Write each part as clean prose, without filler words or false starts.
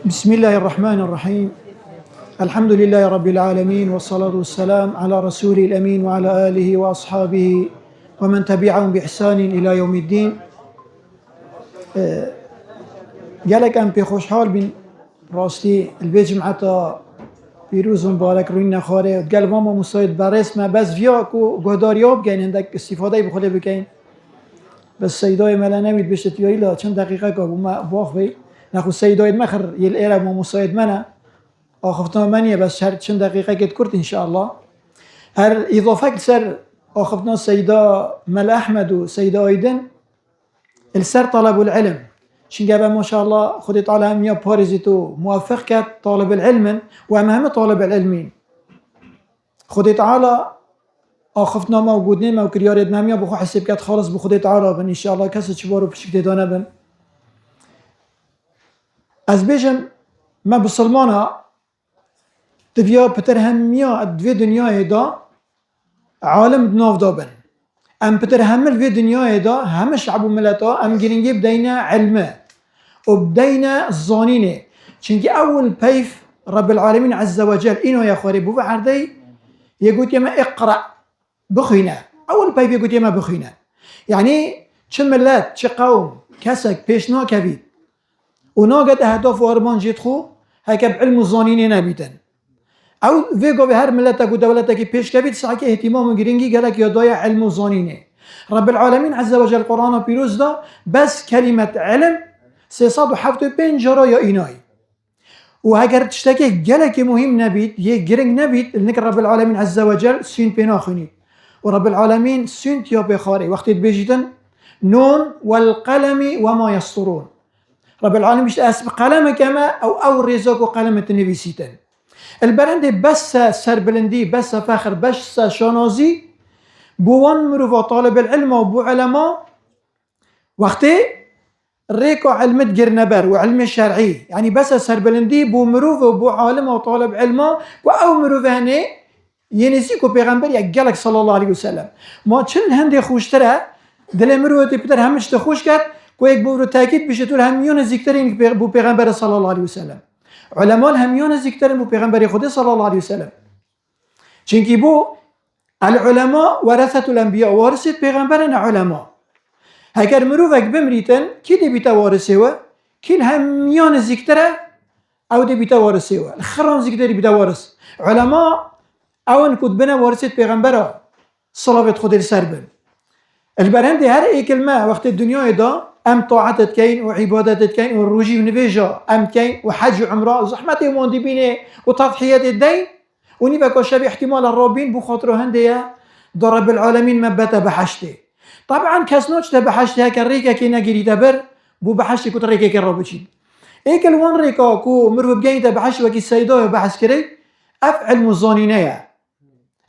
بسم الله الرحمن الرحيم. الحمد لله رب العالمين، والصلاة والسلام على رسوله الأمين وعلى آله وأصحابه ومن تبعهم بإحسان إلى يوم الدين. قالك أم بخوشحال بن راستي البجمعة پیروز مبارک روی نخواره قال ماما مساعد برس ما بس فيا کو گهداریاب گین هندک استفاده بخوده بکن بس سیدای ملا نمید بشت یا ایلا چند دقیقه که ما باخ بی نخو سیدای مخر یل ایرا ما مساعد منا آخفتنا منیه بس شرط چند دقیقه کت کرد ان شاء الله. هر اضافه سر آخفتنا سیدا ملا احمد و سیدا ایدن السر طلب العلم شنجابا ما شاء الله خدي تعالى هم يا بارزيتو موفق كات طالب العلم وأهم طالب العلمين خدي تعالى آخفتنا موجودين ما وكريارد ما هم يا بخو حسب كات خالص بخدي تعالى بن إن شاء الله كسر شبارو بشكل دانا بن أزبيجن ما بسلمانا تبيا بتر هم يا دوي دنيا هدا عالم بناف دابن ام بتر همل في دنيا دا هم شعب وملتا ام جرينجي بدينا علمه وبدينا الظانينه چونكي اول بيف رب العالمين عز وجل انه يا خوري بو عردي يقول يما اقرا بخينا اول بيف يقول يما بخينا يعني شملات شي قوم كسك بيشنا كبيد وناقد اهداف وارمان جيتخو هكا بعلم الظانينه نبيتن او فيجو به هر ملتك ودولتك پیش کبید سعی که اهتمام گرینگی گلک یادای علم و زانینه رب العالمین عز وجل قرآن پیروز دا بس کلمة علم 375 جرا یا اینای و اگر تشتكي گلک مهم نبید یک گرنگ نبید لنك رب العالمین عز وجل سين پینا خونید و رب العالمین سين تیا بخاری وقتی بيجيتن نون والقلم وما يسطرون رب العالمين مش اسم قلم كما او رزاق قلم تنبيسيتن البرندي بس سربلندي بس فخر بس شانازي بوان مروفا طالب العلم وبو علماء وقتي ريكو علمت جرنبر وعلم الشرعي يعني بس سربلندي بو مروفا وبو عالم وطالب علماء او مروفا هني ينسيكو بيغمبر يقالك صلى الله عليه وسلم ما چن هندي خوشتره دل مروفا تبتر همش تخوش كد كو يك بورو تاكيد بشتول هميون زيكترين بو بيغمبر صلى الله عليه وسلم علماء الهميون زيكترين بو پیغمبر خود صلى الله عليه وسلم چونكي بو العلماء ورثة الانبياء وارثة پیغمبرنا علماء هكر مروفك بمريتن كي دي بيتا وارثه كي الهميون زيكتره او دي بيتا وارثه الخران زيكتري بيتا وارث علماء اون كتبنا وارثة پیغمبر صلوات خود السربن البرهند هر اي كلمه وقت الدنيا دا ام طاعتت كين وعبادتت كين والرجي ونفيجا ام كين وحج وعمره زحمه يوم بينه وتضحيه الدين ونبقى شبيه احتمال الرابين بخاطر هنديه رب العالمين ما بتا بحشته طبعا كسنوش تبحشته كريكا كي نجري دبر بو بحشتي كنت ريكا كرابتشي ايك الوان ريكا كو مرو بجاي تبحش وكي السيدايه بحث كري افعل مزانينيه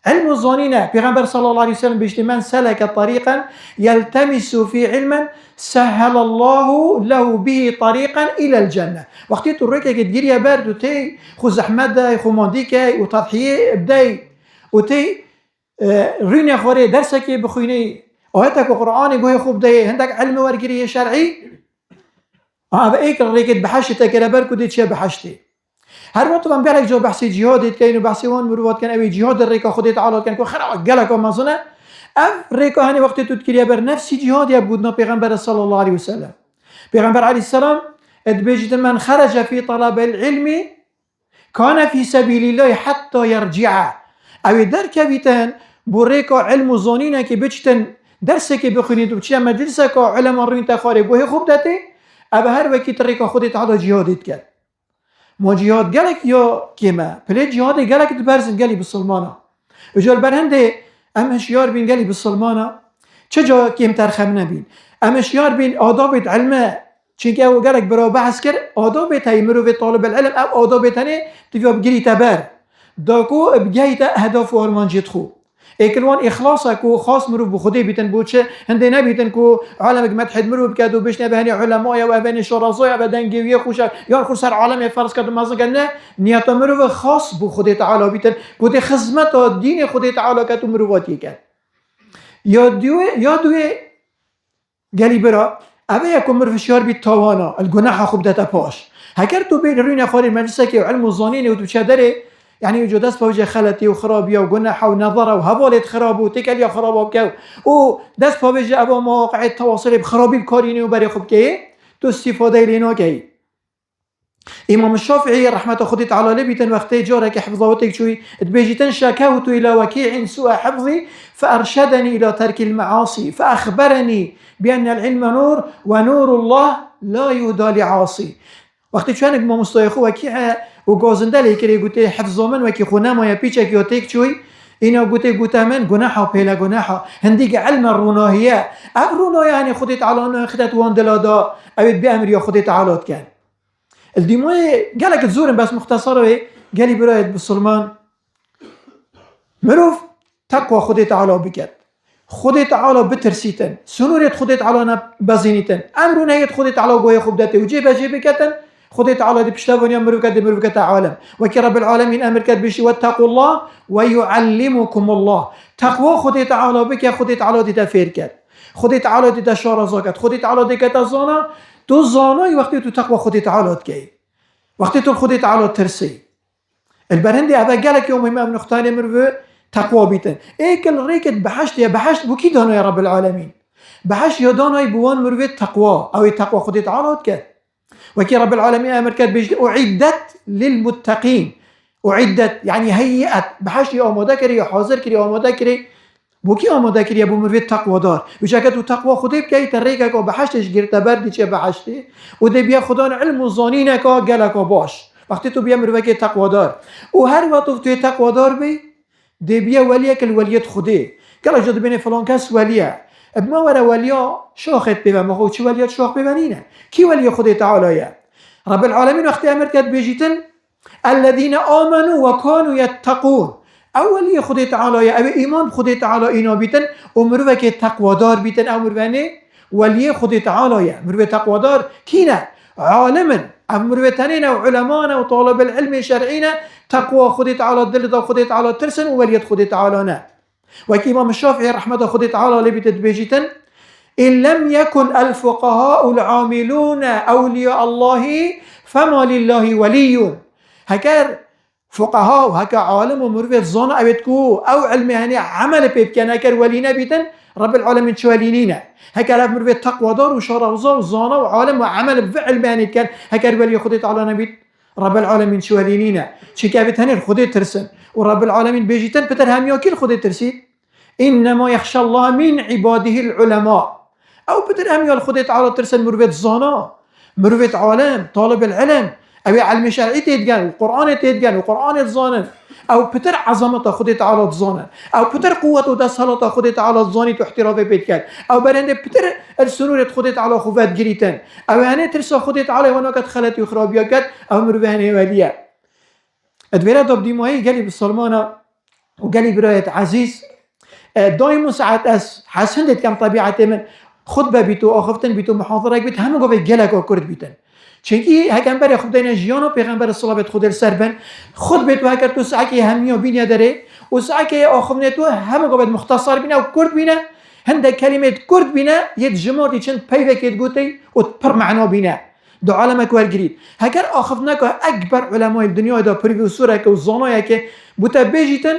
علم الظانين پیغمبر صلى الله عليه وسلم بيجتي من سلك طريقا يلتمس في علما سهل الله له به طريقا الى الجنه وقتی تو ریکه که دیگه یا برد و تی خو زحمت ده خو ماندی که و تضحیه بدی و تی رین خوره درس که بخوینی آیت که قرآن گوی خوب ده هندک علم ورگیری شرعی و ایک ریکه بحشت که برد کدی چه بحشتی هر وقت من بالك جو بحثي جهاد كاين وبحثي وان مروات كان ابي جهاد الريكا خدي تعالى كان خرا قالك ما زنا اف ريكا هني وقت تذكر بر نفسي جهاد يا بودنا پیغمبر صلى الله عليه وسلم پیغمبر عليه السلام ادبجت من خرج في طلب العلم كان في سبيل الله حتى يرجع او درك بيتن بريكا علم زونينا كي بجتن درسك بخونيد وبتشي مجلسك علماء رين تخاري بو خوب دتي ابا هر وقت ريكا خدي تعالى جهاد كان ما جهاد قالك يا كيما بلي جهاد قالك تبرزن قالي بالسلمانه وجال برهنده ام هشيار بين قالي بالسلمانه چجا كيم ترخم نبين ام هشيار بين آداب علمه چونكه او قالك برا بحث كر آداب تيمرو في طالب العلم او آداب تاني تبيا بجري تبر داكو بجايت اهداف وارمان جيتخو ايكلوان اخلاصك وخاص مرو بخدي بيتن بوچه هندي نبيتن كو عالمك مدحد مرو بكادو بشنا بهني علماء و بهني شرازايا بدنگويه خوش يا خو سر عالم فرض كد مازغنه نيات مرو خاص بخدي تعالى بيتن كود خدمت دين خدي تعالى كتو مرواتي كان يا دوي قالي برا أبي يكون مرفشيار بالتوانا الجناح خوب داتا باش هكرتو بين روينا خالي المجلسك وعلم الظانين وتبشادري يعني يوجد دست بوجه خلتي وخرابية وجناحة ونظرة وهبالة خراب وتكل يا خراب وبكو ودست بوجه أبو مواقع التواصل بخرابي بكاريني وبري خوب كي تو استفادة لنا كي إمام الشافعي رحمة خدي تعالى لبيتن وقتي جارك حفظوتك شوي تبيجتن شكوت إلى وكيع سوء حفظي فأرشدني إلى ترك المعاصي فأخبرني بأن العلم نور ونور الله لا يهدى لعاصي وقتی چون ما مستایخو وکیع و گازنده لیکری گوته حفظ من وکی خونه ما پیچه کیاتیک چوی اینا گوته من گناحه پیلا گناحه هندیک علم الروناهیه الروناهیه یعنی خودت تعالی خدت وان دلادا اوید بیامر یا خودت تعالی کن الدیمای قالك تزورن بس مختصره قالي برايد بالسلمان مروف تقوى خودت تعالی بكت خودت تعالی بترسيتن سنوريت خودت تعالی بزينيتن امرون هيت خودت تعالی قوي خبدته وجيبه جيبكتن خودت تعالى دي بشتافون يا مروف كت عالم وكي رب العالمين امر كت بشي واتقوا الله ويعلمكم الله تقوى خودت تعالى بك خودت تعالى دي تفير كت خودت تعالى دي تشار زكت خودت تعالى دي كتزانا تو زانای وقتی تو تقوى خودت تعالی کی وقتی تو خودت تعالی ترسی البرندی ابا قالك يوم ما بنختار مرو تقوى بيتن ايكل ريكت بحشت يا بحشت بو كي دانا يا رب العالمين بحشت يا دانا بوان مرو تقوى او تقوى خودت تعالی کی وكي رب العالمين امر كات بيجد اعدت للمتقين اعدت يعني هيئت بحشت يا اماده كري يا حاضر كري اماده كري بوكي آماده کردی ابو مروید تقوا دار وشکه تو تقوا خودی بکی تریکه که بحشتش گرته بردی چه بحشتی و دی بیا خدا علم و زانینه که گله که باش وقتی تو بیا مروید که تقوا دار و هر وقت توی تقوا دار بی دی بیا ولیه که الولیت خودی گله جد بین فلان کس ولیه ما ورا ولیا شاخت بی و ما چه ولیت شاخ ببنینه کی ولی خودی تعالیه رب العالمین وقتی امر کرد بیجیتن الذين آمنوا وكانوا يتقون اولی خودت تعالی او ایمان خودت تعالی اینا بیتن و مروه که تقوادار بیتن او مروه نه ولی خودت تعالی مروه تقوادار کینه عالما او مروه تنین و علمانا و طالب العلم شرعینا تقوى خودت تعالی دل دا خودت تعالی ترسن و ولیت خودت تعالی نه وكي امام الشافعي رحمه خودت تعالی لبیتت بیجیتن إن لم يكن الفقهاء العاملون أولياء الله فما لله ولي هكذا فقهاء وهكا عالم ومروفيت ظانا أبتكو أو علم يعني عمل بيبكان هكا ولينا بيتن رب العالمين شوالينينا هكا رب مروفيت تقوى دار وشارع وظانا وعالم وعمل بفعل يعني كان هكا ولي خدت على نبيت رب العالمين شوالينينا شكابت هنير خدت ترسن ورب العالمين بيجيتن بتر هم ياكل خدت ترسيد إنما يخشى الله من عباده العلماء أو بتر هم يال خدت على ترسن مروفيت ظانا مروفيت عالم طالب العلم أبي علم شرعي تيتجان القرآن تيتجان القرآن الظانن أو بتر عظمته خدت على الظانن أو بتر قوته دسالته خدت على الظاني تحترافه بيتكان أو برند بتر السنور خدت على خوفات جريتن أو هني ترسا خدت على وناكت خلت وخرابيات أو مروهني وليا أدبيرا دبدي ماهي قالي بالسلمانة وقالي براية عزيز دايما ساعات أس حسندت كم طبيعة من خطبة بيتو أو خفتن بيتو محاضرة بيت هم قبل جلك وكرد بيتن چونکی هکمبر خود دینا جیانو پیغمبر صلوات خود سربن خود بیت و هکر تو سعی همیو بینیا داره و سعی آخمنه تو هم قبل مختصر بینه و کرد بینه هند کلمه کرد بینه یه جماعتی چند پیوکت گوتی و پر معنا بینه دو عالمك ورجريد هكر آخفناك أكبر علماء الدنيا دا بريفيسورة كوزانايا كه بتبجيتن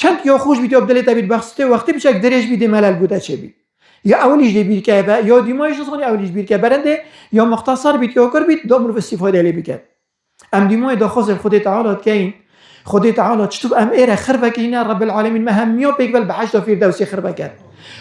چند يا خوش بيتي أبدلت أبيت بخسته وقتی بشك درج بيدي ملل بوده چه بي يا أوليش دي بير كابا يا ديمايش صغني أوليش بير كابرنده يا مختصر بيت يا كر بيت دامر في استفادة اللي بكت أم ديماي دا خاص خدي تعالى كين خدي تعالى تشوف أم إيره خربك هنا رب العالمين مهم يا بيقبل بحاجة في دوسي خربك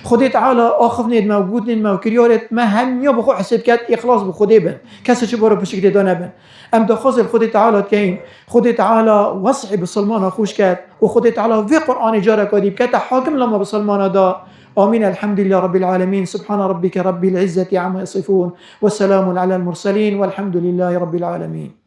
خدي تعالى آخف نيد موجود نيد موكريارت مهم يا بخو حسب كات إخلاص بخدي بن كسر شباره بشكل دانا بن أم دا خاص خدي تعالى كين خدي تعالى وصعي بسلمان أخوش كات وخدي تعالى في قرآن جارة كديب كات حاكم لما بسلمان دا آمين الحمد لله رب العالمين سبحان ربك رب العزة عما يصفون والسلام على المرسلين والحمد لله رب العالمين.